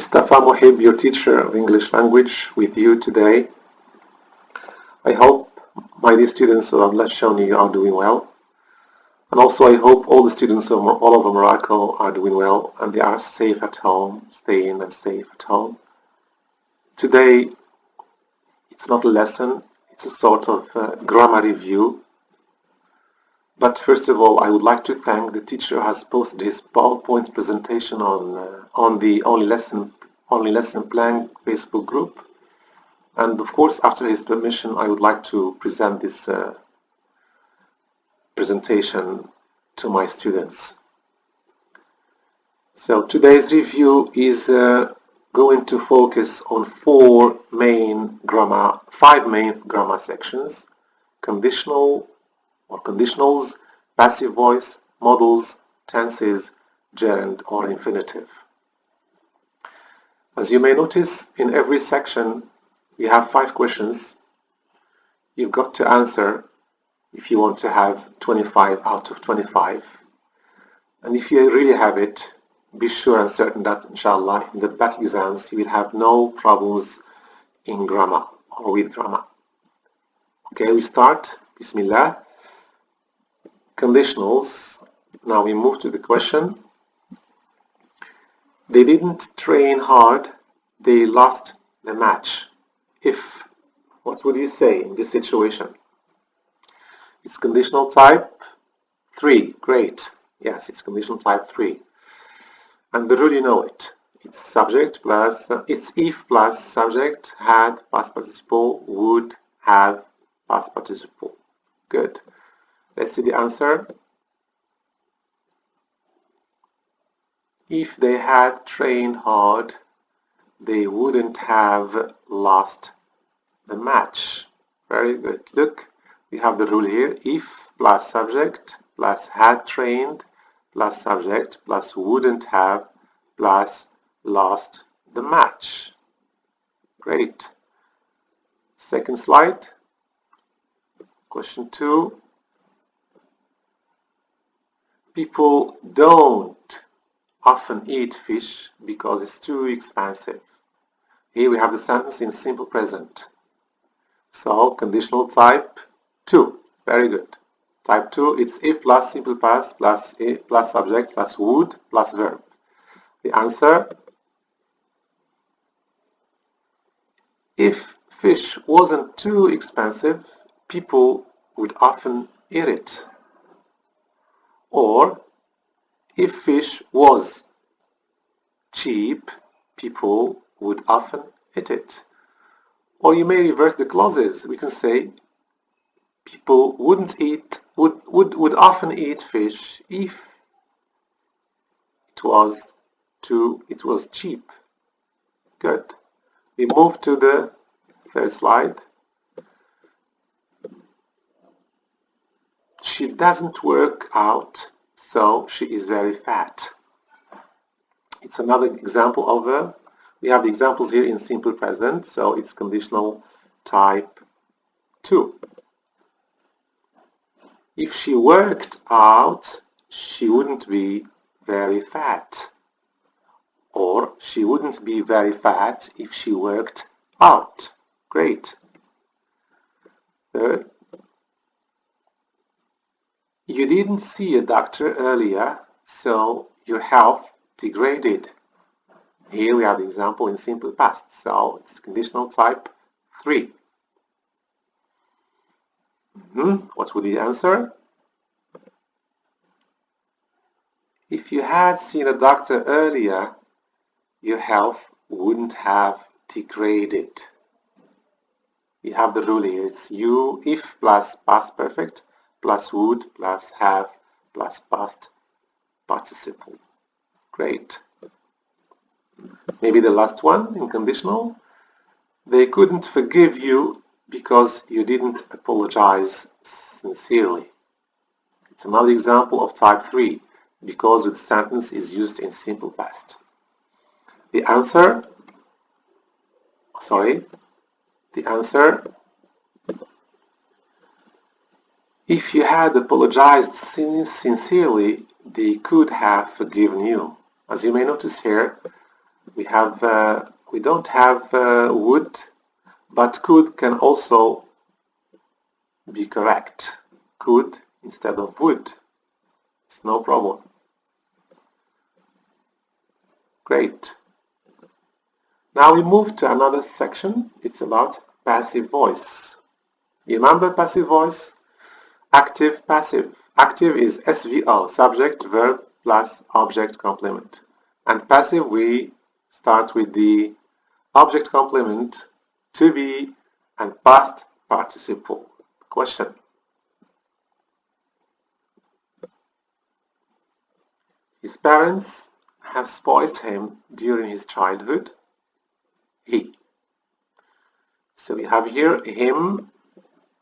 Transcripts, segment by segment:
Mstafa Mouhibe, your teacher of English language, with you today. I hope my dear students of Lashoni are doing well. And also I hope all the students of all over Morocco are doing well and they are safe at home, staying and safe at home. Today, it's not a lesson, it's a sort of grammar review. But first of all, I would like to thank the teacher who has posted his PowerPoint presentation on the Only Lesson Plan Facebook group. And of course, after his permission, I would like to present this presentation to my students. So today's review is going to focus on five main grammar sections: conditional or conditionals, passive voice, modals, tenses, gerund or infinitive. As you may notice, in every section we have 5 questions. You've got to answer if you want to have 25 out of 25. And if you really have it, be sure and certain that, inshallah, in the back exams you will have no problems in grammar or with grammar. Okay, we start. Bismillah. Conditionals. Now we move to the question. They didn't train hard, they lost the match. If, what would you say in this situation? It's conditional type 3. Great. Yes, it's conditional type 3. And the rule, you know it. It's subject plus, it's if plus subject, had, past participle, would, have, past participle. Good. Let's see the answer. If they had trained hard, they wouldn't have lost the match. Very good. Look, we have the rule here. If plus subject plus had trained plus subject plus wouldn't have plus lost the match. Great. Second slide. Question 2. People don't often eat fish because it's too expensive. Here we have the sentence in simple present. So, conditional type 2. Very good. Type 2, it's if plus simple past plus subject plus would plus verb. The answer, if fish wasn't too expensive, people would often eat it. Or, if fish was cheap, people would often eat it. Or you may reverse the clauses. We can say people would often eat fish if it was cheap. Good. We move to the third slide. She doesn't work out, so she is very fat. It's another example of a, we have the examples here in simple present, so it's conditional type 2. If she worked out, she wouldn't be very fat. Or she wouldn't be very fat if she worked out. Great. Third. You didn't see a doctor earlier, so your health degraded. Here we have the example in simple past, so it's conditional type 3. What would the answer? If you had seen a doctor earlier, your health wouldn't have degraded. We have the rule here. It's you, if plus past perfect, plus would, plus have, plus past participle. Great. Maybe the last one in conditional. They couldn't forgive you because you didn't apologize sincerely. It's another example of type 3 because the sentence is used in simple past. The answer, if you had apologized sincerely, they could have forgiven you. As you may notice here, we don't have would, but could can also be correct. Could instead of would. It's no problem. Great. Now we move to another section. It's about passive voice. You remember passive voice? Active, passive. Active is SVO, subject, verb, plus object complement. And passive, we start with the object complement, to be, and past participle. Question. His parents have spoiled him during his childhood. He. So we have here him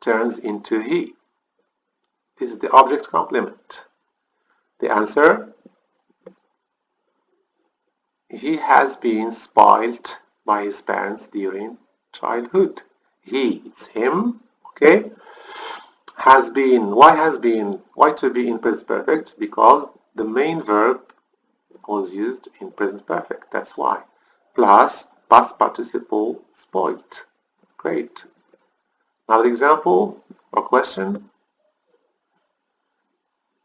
turns into he. This is the object complement. The answer, he has been spoiled by his parents during childhood. He, it's him, okay? Has been, why has been? Why to be in present perfect? Because the main verb was used in present perfect, that's why. Plus past participle spoiled. Great. Another example or question.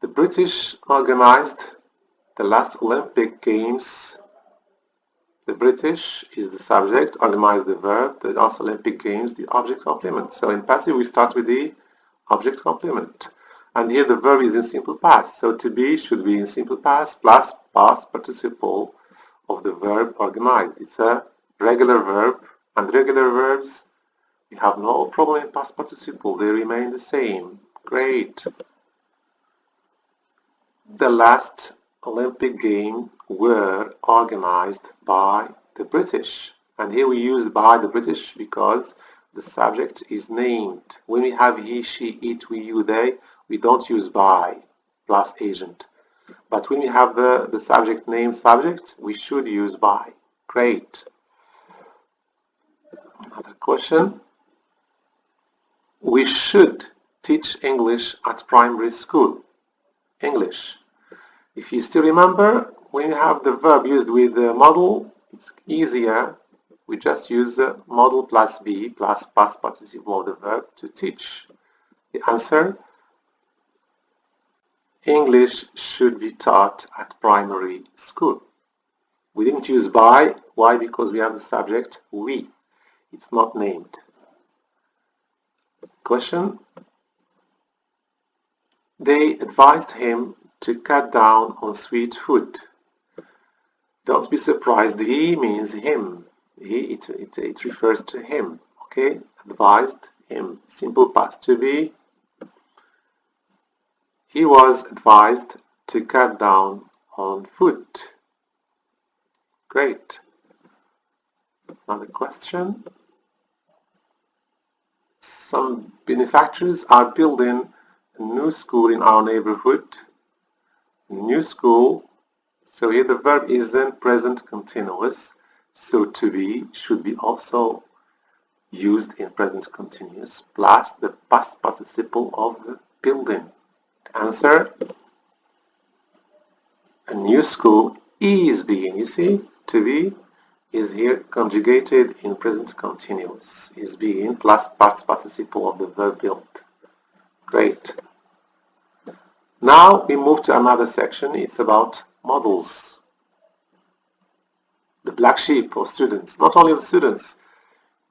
The British organized the last Olympic Games. The British is the subject, organized the verb, the last Olympic Games, the object complement. So in passive we start with the object complement. And here the verb is in simple past. So to be should be in simple past plus past participle of the verb organized. It's a regular verb, and regular verbs, we have no problem in past participle. They remain the same. Great. The last Olympic Games were organized by the British. And here we use by the British because the subject is named. When we have he, she, it, we, you, they, we don't use by plus agent. But when we have the subject name subject, we should use by. Great. Another question. We should teach English at primary school. English. If you still remember, when you have the verb used with the model, it's easier. We just use the model plus be plus past participle of the verb to teach. The answer, English should be taught at primary school. We didn't use by. Why? Because we have the subject we. It's not named. Question. They advised him to cut down on sweet food. Don't be surprised. He means him. He, it refers to him. Okay? Advised him. Simple past to be. He was advised to cut down on food. Great. Another question. Some benefactors are building a new school in our neighborhood. New school. So here the verb is in present continuous. So to be should be also used in present continuous plus the past participle of the building. The answer, a new school is being. You see, to be is here conjugated in present continuous. Is being plus past participle of the verb built. Great. Now we move to another section. It's about models. The black sheep of students. Not only the students,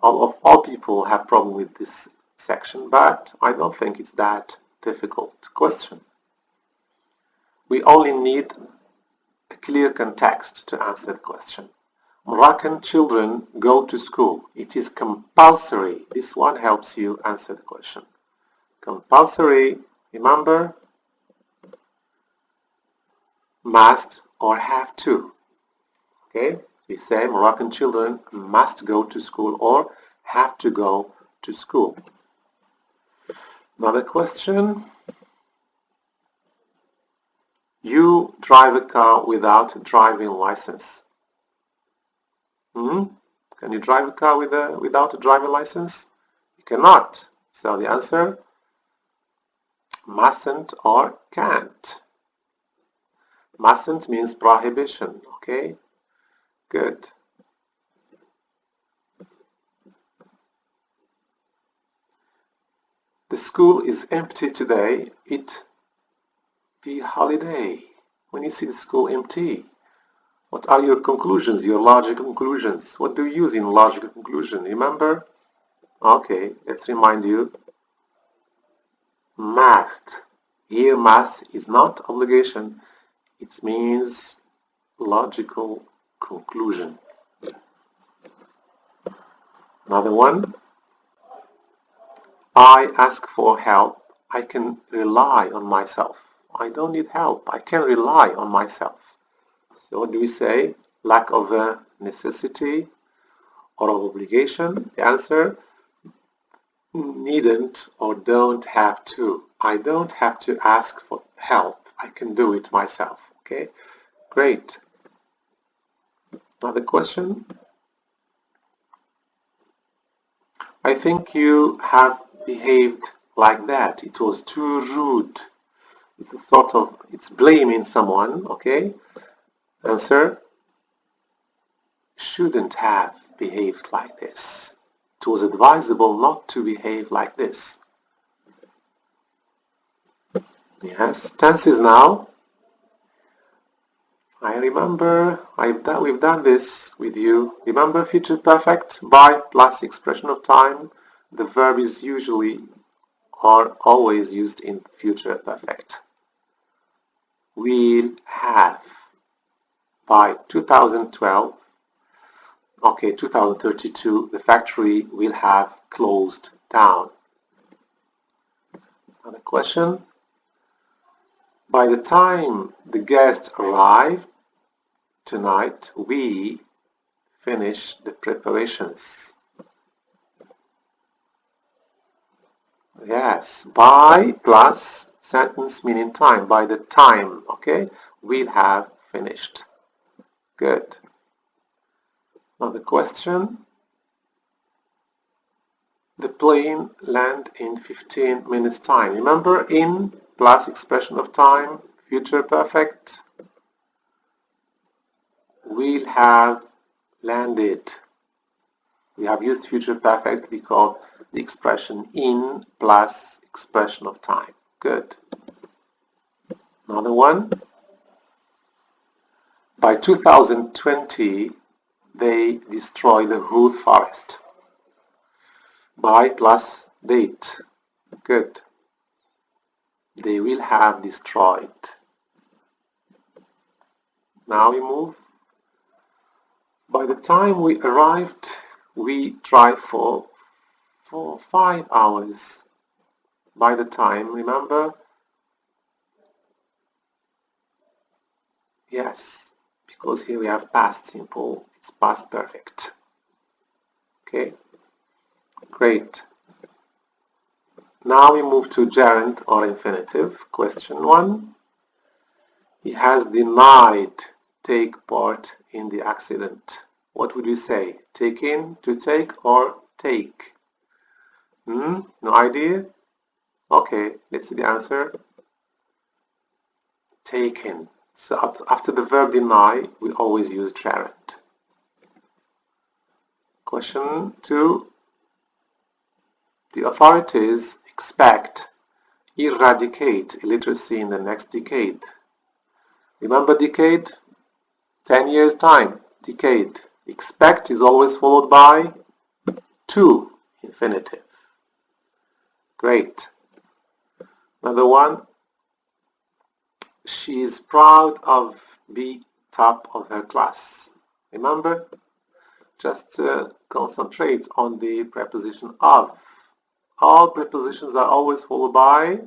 all people have problem with this section, but I don't think it's that difficult. Question. We only need a clear context to answer the question. Moroccan children go to school. It is compulsory. This one helps you answer the question. Compulsory, remember? Must or have to. Okay? We say Moroccan children must go to school or have to go to school. Another question. You drive a car without a driving license. Can you drive a car without a driving license? You cannot. So the answer, mustn't or can't. Mustn't means prohibition, okay? Good. school is empty today. It be holiday. When you see the school empty, what are your conclusions, your logical conclusions? What do you use in logical conclusion? Remember? Okay, let's remind you. Must. Here must is not obligation. It means logical conclusion. Another one. I ask for help. I can rely on myself. I don't need help. I can rely on myself. So what do we say? Lack of a necessity or of obligation? The answer, needn't or don't have to. I don't have to ask for help. I can do it myself. Okay, great. Another question. I think you have behaved like that. It was too rude. It's a sort of, it's blaming someone, okay? Answer, shouldn't have behaved like this. It was advisable not to behave like this. Yes, tenses now. I remember we've done this with you. Remember future perfect, by plus expression of time. The verb is usually or always used in future perfect. Will have. By 2012, okay, 2032, the factory will have closed down. Another question. By the time the guests arrive tonight, we finish the preparations. Yes, by plus sentence meaning time. By the time, okay, we'll have finished. Good. Another question. The plane land in 15 minutes time. Remember, in plus expression of time, future perfect, will have landed. We have used future perfect because the expression in plus expression of time. Good. Another one. By 2020, they destroy the whole forest. By plus date. Good. They will have destroyed. Now we move. By the time we arrived, we drive for 5 hours. By the time, remember? Yes, because here we have past simple, it's past perfect. Okay, great. Now we move to gerund or infinitive. Question 1. He has denied take part in the accident. What would you say? Take in, to take, or take? No idea? Okay, let's see the answer. Taken. So after the verb deny, we always use gerund. Question 2. The authorities expect eradicate illiteracy in the next decade. Remember decade? 10 years time. Decade. Expect is always followed by to, infinitive. Great. Another one. She is proud of being top of her class. Remember? Just concentrate on the preposition of. All prepositions are always followed by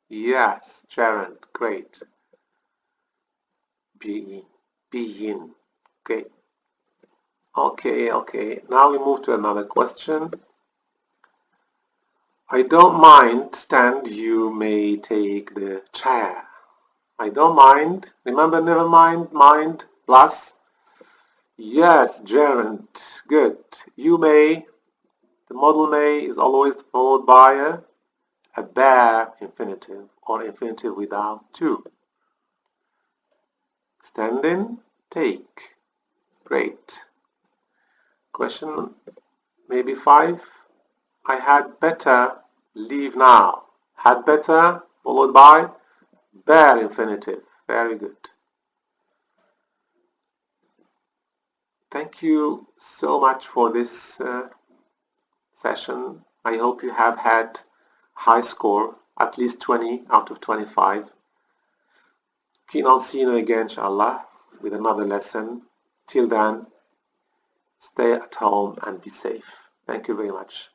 yes, gerund. Great. Being. Okay. Okay. Now we move to another question. I don't mind. Stand. You may take the chair. I don't mind. Remember, never mind. Mind plus. Yes, gerund. Good. You may. The modal may is always followed by a bare infinitive or infinitive without to. Stand in, take. Great. Question maybe 5. I had better leave now. Had better, followed by bare infinitive. Very good. Thank you so much for this session. I hope you have had high score, at least 20 out of 25. Keen on seeing you again, inshallah, with another lesson. Till then, stay at home and be safe. Thank you very much.